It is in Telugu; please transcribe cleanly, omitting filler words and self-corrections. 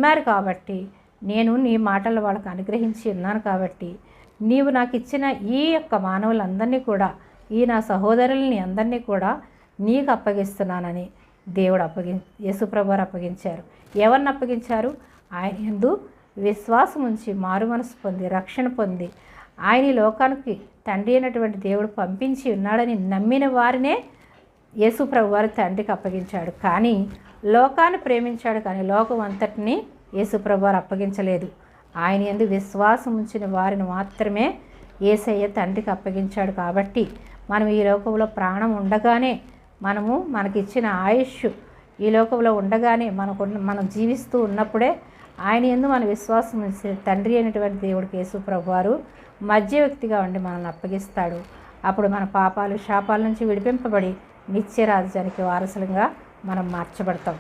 నమ్మారు కాబట్టి, నేను నీ మాటలు వాళ్ళకు అనుగ్రహించి ఉన్నాను కాబట్టి, నీవు నాకు ఇచ్చిన ఈ యొక్క మానవులందరినీ కూడా, ఈ నా సహోదరుల్ని అందరినీ కూడా నీకు అప్పగిస్తున్నానని దేవుడు యేసుప్రభువారు అప్పగించారు. ఎవరిని అప్పగించారు? ఆయన యందు విశ్వాసం ఉంచి మారు మనసు పొంది రక్షణ పొంది ఆయన లోకానికి తండ్రి అయినటువంటి దేవుడు పంపించి ఉన్నాడని నమ్మిన వారినే యేసుప్రభువారు తండ్రికి అప్పగించాడు. కానీ లోకాన్ని ప్రేమించాడు, కానీ లోకం అంతటినీ యేసుప్రభువారు అప్పగించలేదు. ఆయన యందు విశ్వాసం ఉంచిన వారిని మాత్రమే యేసయ్య తండ్రికి అప్పగించాడు. కాబట్టి మనం ఈ లోకంలో ప్రాణం ఉండగానే, మనకిచ్చిన ఆయుష్ ఈ లోకంలో ఉండగానే, మనం జీవిస్తూ ఉన్నప్పుడే ఆయన యందు మన విశ్వాసం ఉంచి తండ్రి అయినటువంటి దేవుడికి యేసుప్రభువారు మధ్య వ్యక్తిగా ఉండి మనల్ని అప్పగిస్తాడు. అప్పుడు మన పాపాలు శాపాల నుంచి విడిపింపబడి నిత్య రాజ్యానికి వారసులుగా మనం మార్చబడతాం.